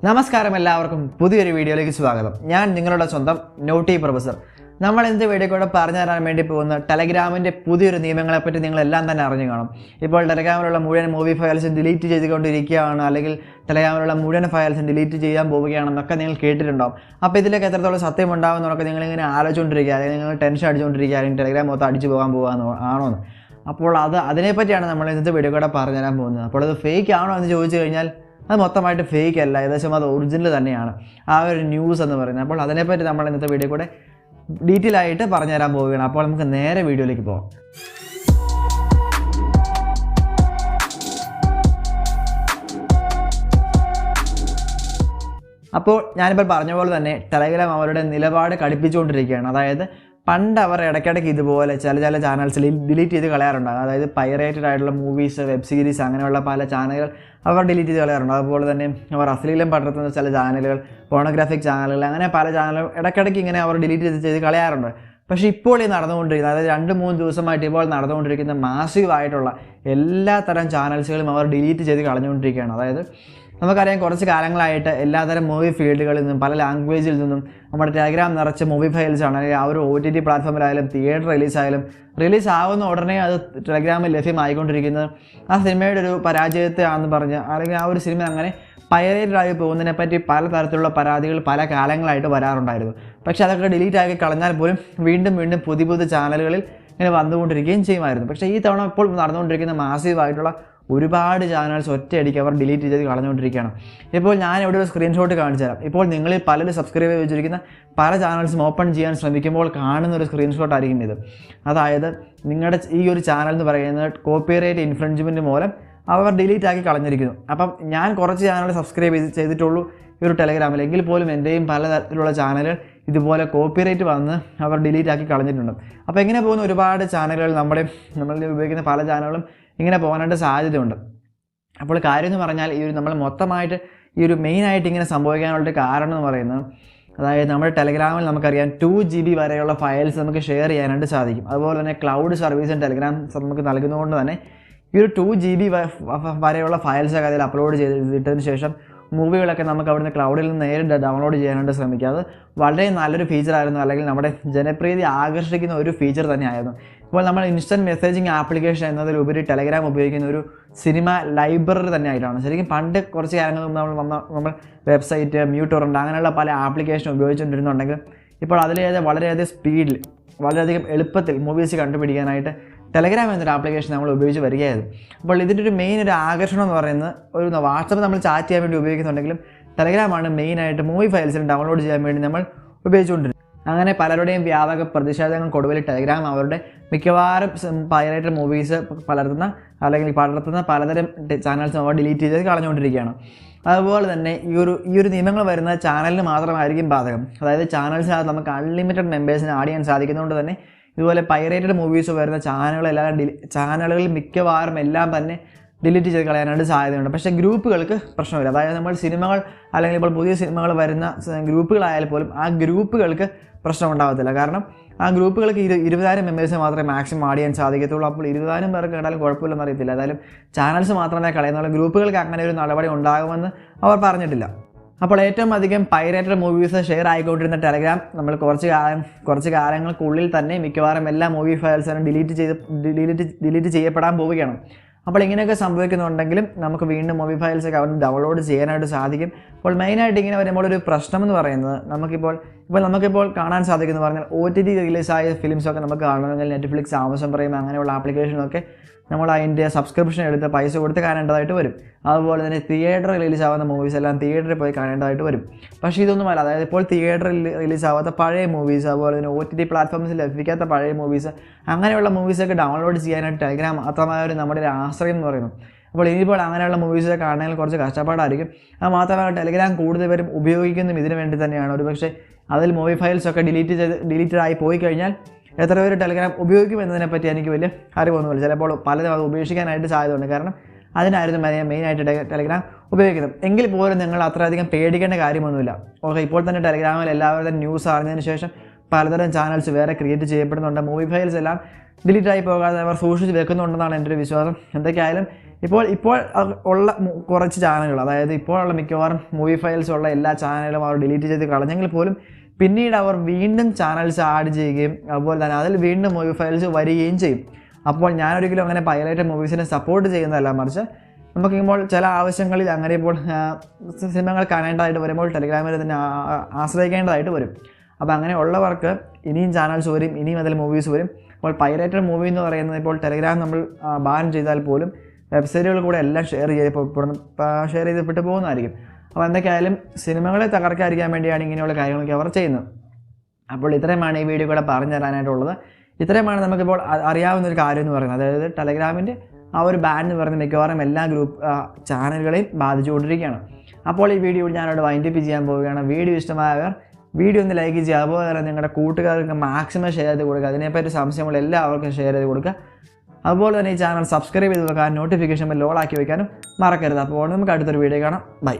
നമസ്കാരം എല്ലാവർക്കും പുതിയൊരു വീഡിയോയിലേക്ക് സ്വാഗതം. ഞാൻ നിങ്ങളുടെ സ്വന്തം നോട്ടി പ്രൊഫസർ. നമ്മൾ എന്ത് വീഡിയോ കൂടെ പറഞ്ഞു തരാൻ വേണ്ടി പോകുന്ന ടെലഗ്രാമിൻ്റെ പുതിയൊരു നിയമങ്ങളെപ്പറ്റി നിങ്ങളെല്ലാം തന്നെ അറിഞ്ഞു കാണും. ഇപ്പോൾ ടെലഗ്രാമിലുള്ള മുഴുവൻ മൂവി ഫയൽസും ഡിലീറ്റ് ചെയ്തുകൊണ്ടിരിക്കുകയാണ്, അല്ലെങ്കിൽ ടെലഗ്രാമിലുള്ള മുഴുവൻ ഫയൽസും ഡിലീറ്റ് ചെയ്യാൻ പോവുകയാണെന്നൊക്കെ നിങ്ങൾ കേട്ടിട്ടുണ്ടാവും. അപ്പോൾ ഇതിലൊക്കെ എത്രത്തോളം സത്യം ഉണ്ടാകുമെന്നൊക്കെ നിങ്ങളിങ്ങനെ ആലോചിച്ചുകൊണ്ടിരിക്കുക, അല്ലെങ്കിൽ നിങ്ങൾ ടെൻഷൻ അടിച്ചുകൊണ്ടിരിക്കുക, അല്ലെങ്കിൽ ടെലഗ്രാം മൊത്തം അടിച്ചു പോകാൻ ആണോന്ന്. അപ്പോൾ അതിനെപ്പറ്റിയാണ് നമ്മൾ ഇന്നത്തെ വീഡിയോ കൂടെ പറഞ്ഞു തരാൻ പോകുന്നത്. അപ്പോൾ അത് ഫേക്ക് ആണോ എന്ന് ചോദിച്ചു കഴിഞ്ഞാൽ അത് മൊത്തമായിട്ട് ഫേക്ക് അല്ല, ഏകദേശം അത് ഒറിജിനൽ തന്നെയാണ് ആ ഒരു ന്യൂസ് എന്ന് പറയുന്നത്. അപ്പോൾ അതിനെപ്പറ്റി നമ്മൾ ഇന്നത്തെ വീഡിയോ കൂടെ ഡീറ്റെയിൽ ആയിട്ട് പറഞ്ഞു തരാൻ പോവുകയാണ്. അപ്പോൾ നമുക്ക് നേരെ വീഡിയോയിലേക്ക് പോകാം. അപ്പോൾ ഞാനിപ്പോൾ പറഞ്ഞ പോലെ തന്നെ ടെലഗ്രാം അവരുടെ നിലപാട് കടുപ്പിച്ചുകൊണ്ടിരിക്കുകയാണ്. അതായത് പണ്ട് അവർ ഇടയ്ക്കിടയ്ക്ക് ഇതുപോലെ ചില ചാനൽസ് ഡിലീറ്റ് ചെയ്ത് കളയാറുണ്ടാകും. അതായത് പൈറേറ്റഡ് ആയിട്ടുള്ള മൂവീസ്, വെബ് സീരീസ്, അങ്ങനെയുള്ള പല ചാനലുകൾ അവർ ഡിലീറ്റ് ചെയ്ത് കളയാറുണ്ട്. അതുപോലെ തന്നെ അവർ അശ്ലീലം പടർത്തുന്ന ചില ചാനലുകൾ, പോണോഗ്രാഫിക് ചാനലുകൾ, അങ്ങനെ പല ചാനലുകൾ ഇടയ്ക്കിടയ്ക്ക് ഇങ്ങനെ അവർ ഡിലീറ്റ് ചെയ്ത് കളയാറുണ്ട്. പക്ഷേ ഇപ്പോൾ ഈ നടന്നുകൊണ്ടിരിക്കുന്നത്, അതായത് 2-3 ദിവസമായിട്ട് ഇപ്പോൾ നടന്നുകൊണ്ടിരിക്കുന്ന മാസീവായിട്ടുള്ള എല്ലാ തരം ചാനൽസുകളും അവർ ഡിലീറ്റ് ചെയ്ത് കളഞ്ഞുകൊണ്ടിരിക്കുകയാണ്. അതായത് നമുക്കറിയാം, കുറച്ച് കാലങ്ങളായിട്ട് എല്ലാതരം മൂവി ഫീൽഡുകളിൽ നിന്നും പല ലാംഗ്വേജിൽ നിന്നും നമ്മുടെ ടെലഗ്രാം നിറച്ച മൂവി ഫയൽസാണ്. അല്ലെങ്കിൽ ആ ഒരു OTT പ്ലാറ്റ്ഫോമിലായാലും തിയേറ്റർ റിലീസ് ആവുന്ന ഉടനെ അത് ടെലഗ്രാമിൽ ലഭ്യമായിക്കൊണ്ടിരിക്കുന്നത് ആ സിനിമയുടെ ഒരു പരാജയത്തെയാണെന്ന് പറഞ്ഞ്, അല്ലെങ്കിൽ ആ ഒരു സിനിമ അങ്ങനെ പൈറേറ്റഡ് ആയി പോകുന്നതിനെപ്പറ്റി പല തരത്തിലുള്ള പരാതികൾ പല കാലങ്ങളായിട്ട് വരാറുണ്ടായിരുന്നു. പക്ഷേ അതൊക്കെ ഡിലീറ്റ് ആക്കി കളഞ്ഞാൽ പോലും വീണ്ടും പുതിയ ചാനലുകളിൽ ഇങ്ങനെ വന്നുകൊണ്ടിരിക്കുകയും ചെയ്യുമായിരുന്നു. പക്ഷേ ഈ തവണ ഇപ്പോൾ നടന്നുകൊണ്ടിരിക്കുന്ന മാസീവായിട്ടുള്ള ഒരുപാട് ചാനൽസ് ഒറ്റയടിക്ക് അവർ ഡിലീറ്റ് ചെയ്ത് കളഞ്ഞുകൊണ്ടിരിക്കുകയാണ്. ഇപ്പോൾ ഞാൻ ഇവിടെ ഒരു സ്ക്രീൻഷോട്ട് കാണിച്ചു തരാം. ഇപ്പോൾ നിങ്ങളിൽ പലരും സബ്സ്ക്രൈബ് ചെയ്ത് വെച്ചിരിക്കുന്ന പല ചാനൽസും ഓപ്പൺ ചെയ്യാൻ ശ്രമിക്കുമ്പോൾ കാണുന്ന ഒരു സ്ക്രീൻഷോട്ടായിരിക്കും ഇത്. അതായത് നിങ്ങളുടെ ഈ ഒരു ചാനൽ എന്ന് പറയുന്നത് കോപ്പിറൈറ്റ് ഇൻഫ്രിഞ്ച്മെൻറ്റ് മൂലം അവർ ഡിലീറ്റ് ആക്കി കളഞ്ഞിരിക്കുന്നു. അപ്പം ഞാൻ കുറച്ച് ചാനൽ സബ്സ്ക്രൈബ് ചെയ്തിട്ടുള്ളൂ ഈ ഒരു ടെലഗ്രാമിൽ, എങ്കിൽ പോലും എൻ്റെയും പലതരത്തിലുള്ള ചാനലുകൾ ഇതുപോലെ കോപ്പിറൈറ്റ് വന്ന് അവർ ഡിലീറ്റ് ആക്കി കളഞ്ഞിട്ടുണ്ട്. അപ്പോൾ എങ്ങനെ പോകുന്ന ഒരുപാട് ചാനലുകൾ നമ്മൾ ഉപയോഗിക്കുന്ന പല ചാനലുകളും ഇങ്ങനെ പോകാനായിട്ട് സാധ്യതയുണ്ട്. അപ്പോൾ കാര്യം എന്ന് പറഞ്ഞാൽ നമ്മൾ മൊത്തമായിട്ട് ഈ ഒരു മെയിനായിട്ട് ഇങ്ങനെ സംഭവിക്കാനുള്ളൊരു കാരണം എന്ന് പറയുന്നത്, അതായത് നമ്മുടെ ടെലഗ്രാമിൽ നമുക്കറിയാം 2 GB വരെയുള്ള ഫയൽസ് നമുക്ക് ഷെയർ ചെയ്യാനായിട്ട് സാധിക്കും. അതുപോലെ തന്നെ ക്ലൗഡ് സർവീസും ടെലഗ്രാം നമുക്ക് നൽകുന്നതുകൊണ്ട് തന്നെ ഈ ഒരു 2 GB വരെയുള്ള ഫയൽസൊക്കെ അതിൽ അപ്ലോഡ് ചെയ്തിട്ടതിന് ശേഷം മൂവികളൊക്കെ നമുക്ക് അവിടുന്ന് ക്ലൗഡിൽ നിന്ന് നേരിട്ട് ഡൗൺലോഡ് ചെയ്യാനായിട്ട് ശ്രമിക്കുക. അത് വളരെ നല്ലൊരു ഫീച്ചറായിരുന്നു, അല്ലെങ്കിൽ നമ്മുടെ ജനപ്രീതി ആകർഷിക്കുന്ന ഒരു ഫീച്ചർ തന്നെയായിരുന്നു. ഇപ്പോൾ നമ്മൾ ഇൻസ്റ്റൻറ്റ് മെസ്സേജിങ് ആപ്ലിക്കേഷൻ എന്നതിലുപരി ടെലഗ്രാം ഉപയോഗിക്കുന്ന ഒരു സിനിമ ലൈബ്രറി തന്നെ ആയിട്ടാണ്. ശരിക്കും പണ്ട് കുറച്ച് കാലങ്ങൾ നമ്മൾ വെബ്സൈറ്റ്, മ്യൂട്ടോറൻ്റ് അങ്ങനെയുള്ള പല ആപ്ലിക്കേഷൻ ഉപയോഗിച്ചുകൊണ്ടിരുന്നുണ്ടെങ്കിൽ ഇപ്പോൾ വളരെയധികം സ്പീഡിൽ, വളരെയധികം എളുപ്പത്തിൽ മൂവീസ് കണ്ടുപിടിക്കാനായിട്ട് ടെലഗ്രാം എന്നൊരു ആപ്ലിക്കേഷൻ നമ്മൾ ഉപയോഗിച്ച് വരികയായിരുന്നു. അപ്പോൾ ഇതിൻ്റെ ഒരു മെയിൻ ഒരു ആകർഷണം എന്ന് പറയുന്നത്, ഒരു വാട്സപ്പ് നമ്മൾ ചാറ്റ് ചെയ്യാൻ വേണ്ടി ഉപയോഗിക്കുന്നുണ്ടെങ്കിലും ടെലഗ്രാമാണ് മെയിനായിട്ട് മൂവി ഫയൽസിന് ഡൗൺലോഡ് ചെയ്യാൻ വേണ്ടി നമ്മൾ ഉപയോഗിച്ചുകൊണ്ടിരുന്നത്. അങ്ങനെ പലരുടെയും വ്യാപക പ്രതിഷേധങ്ങൾക്കൊടുവിൽ ടെലഗ്രാം അവരുടെ മിക്കവാറും പൈറേറ്റഡ് മൂവീസ് പടർത്തുന്ന പലതരം ചാനൽസും അവർ ഡിലീറ്റ് ചെയ്ത് കളഞ്ഞുകൊണ്ടിരിക്കുകയാണ്. അതുപോലെ തന്നെ ഈ ഒരു നിയമങ്ങൾ വരുന്ന ചാനലിന് മാത്രമായിരിക്കും ബാധകം. അതായത് ചാനൽസിനകത്ത് നമുക്ക് അൺലിമിറ്റഡ് മെമ്പേഴ്സിനെ ആഡ് ചെയ്യാൻ സാധിക്കുന്നതുകൊണ്ട് തന്നെ ഇതുപോലെ പൈറേറ്റഡ് മൂവീസ് വരുന്ന ചാനലുകളിൽ മിക്കവാറും എല്ലാം തന്നെ ഡിലീറ്റ് ചെയ്ത് കളയാനായിട്ട് സാധ്യതയുണ്ട്. പക്ഷേ ഗ്രൂപ്പുകൾക്ക് പ്രശ്നമില്ല. അതായത് നമ്മൾ സിനിമകൾ, അല്ലെങ്കിൽ ഇപ്പോൾ പുതിയ സിനിമകൾ വരുന്ന ഗ്രൂപ്പുകളായാൽ പോലും ആ ഗ്രൂപ്പുകൾക്ക് പ്രശ്നം ഉണ്ടാകത്തില്ല. കാരണം ആ ഗ്രൂപ്പുകൾക്ക് 20,000 മെമ്പേഴ്സ് മാത്രമേ മാക്സിമം ആഡ് ചെയ്യാൻ സാധിക്കത്തുള്ളൂ. അപ്പോൾ 20,000 പേർക്ക് കേട്ടാലും കുഴപ്പമില്ലെന്ന് അറിയത്തില്ല. ഏതായാലും ചാനൽസ് മാത്രമേ കളയുന്നുള്ളൂ. ഗ്രൂപ്പുകൾക്ക് അങ്ങനെ ഒരു നടപടി ഉണ്ടാകുമെന്ന് അവർ പറഞ്ഞിട്ടില്ല. അപ്പോൾ ഏറ്റവും അധികം പൈറേറ്റഡ് മൂവീസ് ഷെയർ ആയിക്കൊണ്ടിരുന്ന ടെലഗ്രാം നമ്മൾ കുറച്ച് കാലങ്ങൾക്കുള്ളിൽ തന്നെ മിക്കവാറും എല്ലാ മൂവി ഫയൽസും ഡിലീറ്റ് ചെയ്യപ്പെടാൻ പോവുകയാണ്. അപ്പോൾ ഇങ്ങനെയൊക്കെ സംഭവിക്കുന്നുണ്ടെങ്കിലും നമുക്ക് വീണ്ടും മൂവി ഫയൽസൊക്കെ അവർ ഡൗൺലോഡ് ചെയ്യാനായിട്ട് സാധിക്കും. അപ്പോൾ മെയിനായിട്ട് ഇങ്ങനെ വരുമ്പോൾ ഒരു പ്രശ്നം എന്ന് പറയുന്നത്, നമുക്കിപ്പോൾ കാണാൻ സാധിക്കുന്നു പറഞ്ഞാൽ OTT റിലീസായ ഫിലിംസൊക്കെ നമുക്ക് കാണണമെങ്കിൽ നെറ്റ്ഫ്ലിക്സ്, ആമസോൺ പ്രൈം അങ്ങനെയുള്ള ആപ്ലിക്കേഷനൊക്കെ നമ്മൾ അതിൻ്റെ സബ്സ്ക്രിപ്ഷൻ എടുത്ത് പൈസ കൊടുത്ത് കാണേണ്ടതായിട്ട് വരും. അതുപോലെ തന്നെ തിയേറ്ററിൽ റിലീസാവുന്ന മൂവീസ് എല്ലാം തിയേറ്ററിൽ പോയി കാണേണ്ടതായിട്ട് വരും. പക്ഷേ ഇതൊന്നുമല്ല. അതായത് ഇപ്പോൾ തിയേറ്ററിൽ റിലീസാവാത്ത പഴയ മൂവീസ്, അതുപോലെ തന്നെ OTT പ്ലാറ്റ്ഫോംസിൽ ലഭിക്കാത്ത പഴയ മൂവീസ്, അങ്ങനെയുള്ള മൂവീസൊക്കെ ഡൗൺലോഡ് ചെയ്യാനായിട്ട് ടെലഗ്രാം മാത്രമായ നമ്മുടെ ഒരു ആശ്രയം എന്ന് പറയുന്നു. അപ്പോൾ ഇനിയിപ്പോൾ അങ്ങനെയുള്ള മൂവീസൊക്കെ കാണണമെങ്കിൽ കുറച്ച് കഷ്ടപ്പാടായിരിക്കും. അത് മാത്രമല്ല ടെലഗ്രാം കൂടുതൽ പേരും ഉപയോഗിക്കുന്നതും ഇതിനു വേണ്ടി തന്നെയാണ്. ഒരുപക്ഷെ അതിൽ മൂവി ഫയൽസൊക്കെ ഡിലീറ്റഡ് ആയി പോയി കഴിഞ്ഞാൽ എത്ര പേര് ടെലഗ്രാം ഉപയോഗിക്കുമെന്നതിനെപ്പറ്റി എനിക്ക് വലിയ അറിവൊന്നുമില്ല. ചിലപ്പോൾ പലതും അത് ഉപേക്ഷിക്കാനായിട്ട് സാധ്യതയുണ്ട്. കാരണം അതിനായിരുന്നു മെയിനായിട്ട് ടെലഗ്രാം ഉപയോഗിക്കുന്നത്. എങ്കിൽ പോലും നിങ്ങൾ അത്രയധികം പേടിക്കേണ്ട കാര്യമൊന്നുമില്ല. ഓക്കെ, ഇപ്പോൾ തന്നെ ടെലഗ്രാമിൽ എല്ലാവരുടെയും ന്യൂസ് അറിഞ്ഞതിന് ശേഷം പലതരം ചാനൽസ് വേറെ ക്രിയേറ്റ് ചെയ്യപ്പെടുന്നുണ്ട്. മൂവി ഫയൽസ് എല്ലാം ഡിലീറ്റ് ആയി പോകാതെ അവർ സൂക്ഷിച്ച് വെക്കുന്നുണ്ടെന്നാണ് എൻ്റെ ഒരു വിശ്വാസം. എന്തൊക്കെയായാലും ഇപ്പോൾ ഉള്ള കുറച്ച് ചാനലുകൾ, അതായത് ഇപ്പോഴുള്ള മിക്കവാറും മൂവി ഫയൽസ് ഉള്ള എല്ലാ ചാനലുകളും അവർ ഡിലീറ്റ് ചെയ്ത് കളഞ്ഞെങ്കിൽ പോലും പിന്നീട് അവർ വീണ്ടും ചാനൽസ് ആഡ് ചെയ്യുകയും അതുപോലെ തന്നെ അതിൽ വീണ്ടും മൂവി ഫയൽസ് വരികയും ചെയ്യും. അപ്പോൾ ഞാനൊരിക്കലും അങ്ങനെ പൈറേറ്റഡ് മൂവീസിനെ സപ്പോർട്ട് ചെയ്യുന്നതല്ല, മറിച്ച് നമുക്കിപ്പോൾ ചില ആവശ്യങ്ങളിൽ അങ്ങനെ ഇപ്പോൾ സിനിമകൾ കാണേണ്ടതായിട്ട് വരുമ്പോൾ ടെലിഗ്രാമിൽ തന്നെ ആശ്രയിക്കേണ്ടതായിട്ട് വരും. അപ്പോൾ അങ്ങനെ ഉള്ളവർക്ക് ഇനിയും ചാനൽസ് വരും, ഇനിയും അതിൽ മൂവീസ് വരും. അപ്പോൾ പൈറേറ്റഡ് മൂവി എന്ന് പറയുന്നത് ഇപ്പോൾ ടെലിഗ്രാം നമ്മൾ ബാൻ ചെയ്താൽ പോലും വെബ്സൈറ്റുകൾ കൂടെ എല്ലാം ഷെയർ ചെയ്യപ്പെട്ടു പോകുന്നതായിരിക്കും. അപ്പോൾ എന്തൊക്കെയായാലും സിനിമകളെ തകർക്കാതിരിക്കാൻ വേണ്ടിയാണ് ഇങ്ങനെയുള്ള കാര്യങ്ങളൊക്കെ അവർ ചെയ്യുന്നത്. അപ്പോൾ ഇത്രയുമാണ് ഈ വീഡിയോ കൂടെ പറഞ്ഞു തരാനായിട്ടുള്ളത്. ഇത്രയുമാണ് നമുക്കിപ്പോൾ അറിയാവുന്നൊരു കാര്യം എന്ന് പറയുന്നത്. അതായത് ടെലിഗ്രാമിൻ്റെ ആ ഒരു ബാൻ എന്ന് പറയുന്നത് മിക്കവാറും എല്ലാ ചാനലുകളെയും ബാധിച്ചുകൊണ്ടിരിക്കുകയാണ്. അപ്പോൾ ഈ വീഡിയോ ഞാനവിടെ വൈൻഡപ്പ് ചെയ്യാൻ പോവുകയാണ്. വീഡിയോ ഇഷ്ടമായവർ വീഡിയോ ഒന്ന് ലൈക്ക് ചെയ്യുക, അതുപോലെ തന്നെ നിങ്ങളുടെ കൂട്ടുകാർക്ക് മാക്സിമം ഷെയർ ചെയ്ത് കൊടുക്കുക. അതിനെപ്പറ്റി സംശയമുള്ള എല്ലാവർക്കും ഷെയർ ചെയ്ത് കൊടുക്കുക. അതുപോലെ തന്നെ ഈ ചാനൽ സബ്സ്ക്രൈബ് ചെയ്ത് വെക്കാൻ, നോട്ടിഫിക്കേഷൻ ബെൽ ഓൾ ആക്കി വയ്ക്കാനും മറക്കരുത്. അപ്പോൾ നമുക്ക് അടുത്തൊരു വീഡിയോ കാണാം. ബൈ.